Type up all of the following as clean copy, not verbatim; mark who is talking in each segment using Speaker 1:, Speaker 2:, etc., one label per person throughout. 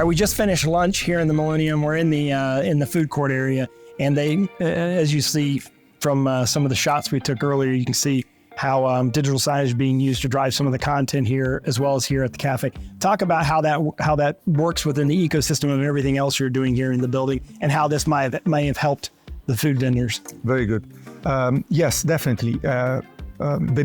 Speaker 1: right, we just finished lunch here in the Millennium. We're in the food court area, and they, as you see from some of the shots we took earlier, you can see how digital signage is being used to drive some of the content here, as well as here at the cafe. Talk about how that works within the ecosystem of everything else you're doing here in the building, and how this may have helped the food vendors.
Speaker 2: Very good. Yes, definitely. The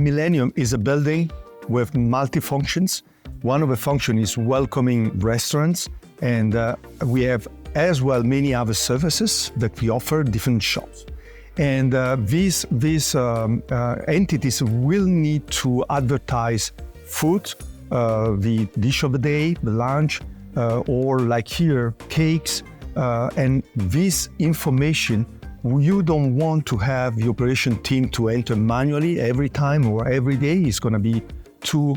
Speaker 2: Millennium is a building with multi-functions. One of the functions is welcoming restaurants, and we have as well many other services that we offer, different shops. And these entities will need to advertise food, the dish of the day, the lunch, or like here, cakes. And this information, you don't want to have the operation team to enter manually every time or every day. It's going to be too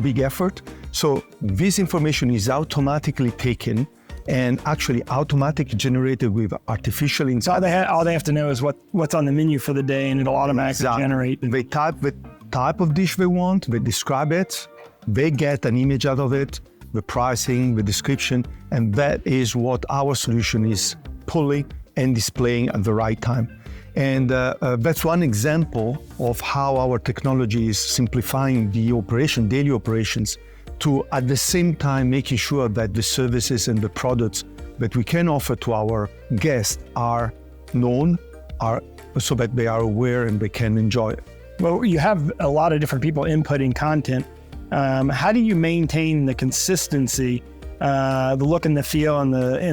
Speaker 2: big effort. So this information is automatically taken and actually automatically generated with artificial intelligence.
Speaker 1: So all they have to know is what's on the menu for the day, and it'll automatically generate.
Speaker 2: They type the type of dish they want, they describe it, they get an image out of it, the pricing, the description, and that is what our solution is pulling and displaying at the right time. And that's one example of how our technology is simplifying the operation, daily operations, to at the same time making sure that the services and the products that we can offer to our guests are known, so that they are aware and they can enjoy it.
Speaker 1: Well, you have a lot of different people inputting content. How do you maintain the consistency, the look and the feel and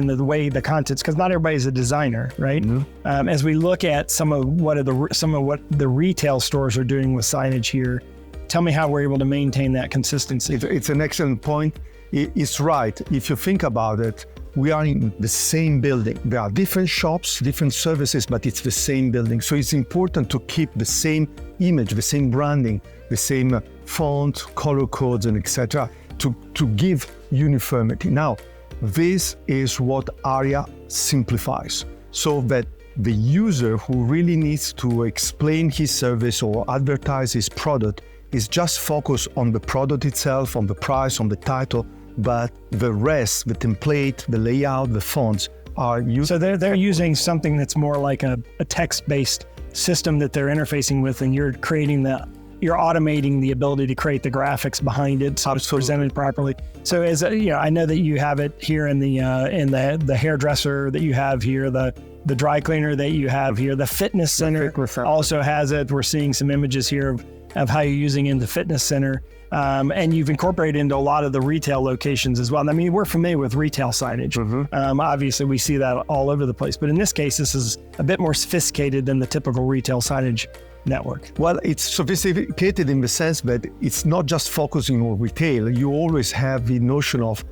Speaker 1: the way the content's, because not everybody's a designer, right? Mm-hmm. As we look at some of what the retail stores are doing with signage here, tell me how we're able to maintain that consistency.
Speaker 2: It's an excellent point. It's right. If you think about it, we are in the same building. There are different shops, different services, but it's the same building. So it's important to keep the same image, the same branding, the same font, color codes, and etc. to give uniformity. Now, this is what ARIA simplifies, so that the user who really needs to explain his service or advertise his product is just focused on the product itself, on the price, on the title, but the rest, the template, the layout, the fonts are used.
Speaker 1: So they're using something that's more like a text-based system that they're interfacing with, and you're automating the ability to create the graphics behind it, so it's presented properly. So I know that you have it here in the hairdresser that you have here, the dry cleaner that you have here, the fitness center also has it. We're seeing some images here of how you're using it in the fitness center. And you've incorporated into a lot of the retail locations as well. I mean, we're familiar with retail signage. Mm-hmm. Obviously, we see that all over the place. But in this case, this is a bit more sophisticated than the typical retail signage network.
Speaker 2: Well, it's sophisticated in the sense that it's not just focusing on retail. You always have the notion of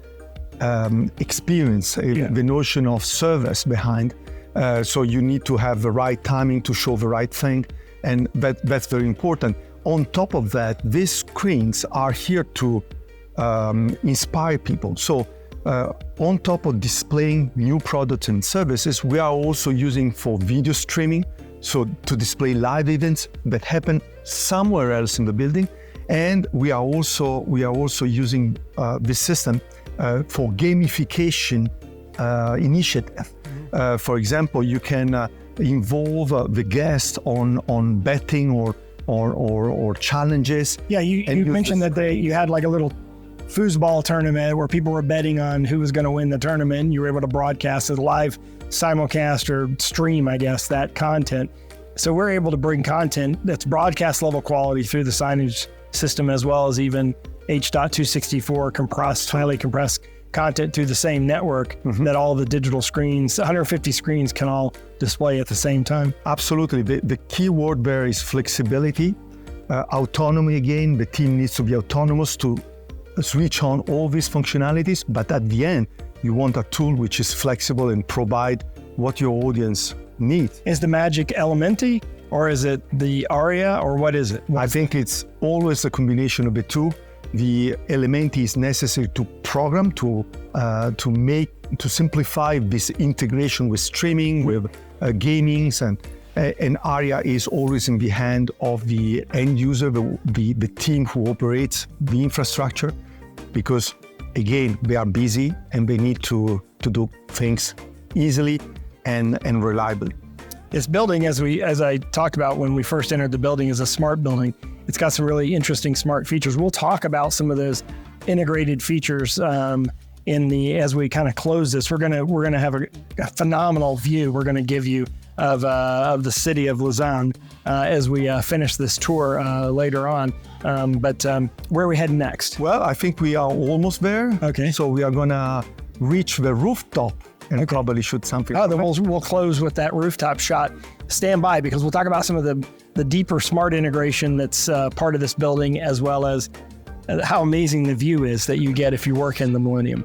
Speaker 2: experience, the notion of service behind. So you need to have the right timing to show the right thing. And that's very important. On top of that, these screens are here to inspire people. So on top of displaying new products and services, we are also using for video streaming, so to display live events that happen somewhere else in the building. And we are also using this system for gamification initiative. For example, you can involve the guests on betting or challenges.
Speaker 1: Yeah, you mentioned that you had like a little foosball tournament where people were betting on who was going to win the tournament. You were able to broadcast a live simulcast or stream, I guess, that content. So we're able to bring content that's broadcast level quality through the signage system, as well as even H.264 highly compressed content through the same network that all the digital screens, 150 screens, can all display at the same time.
Speaker 2: Absolutely. The key word there is flexibility, autonomy. Again, the team needs to be autonomous to switch on all these functionalities, but at the end, you want a tool which is flexible and provide what your audience needs.
Speaker 1: Is the magic Elementi, or is it the ARIA, or what is it?
Speaker 2: I think it's always a combination of the two. The Elementi is necessary to program, to simplify this integration with streaming, with gamings, and ARIA is always in the hand of the end user, the team who operates the infrastructure, because again, they are busy and they need to do things easily and reliably.
Speaker 1: This building, as I talked about when we first entered the building, is a smart building. It's got some really interesting smart features. We'll talk about some of those integrated features as we kind of close this. We're gonna have a phenomenal view we're gonna give you of the city of Lausanne as we finish this tour later on. But where are we heading next?
Speaker 2: Well, I think we are almost there.
Speaker 1: Okay.
Speaker 2: So we are gonna reach the rooftop and probably shoot something.
Speaker 1: Oh, then we'll close with that rooftop shot. Stand by, because we'll talk about some of the deeper smart integration that's part of this building, as well as how amazing the view is that you get if you work in the Millennium.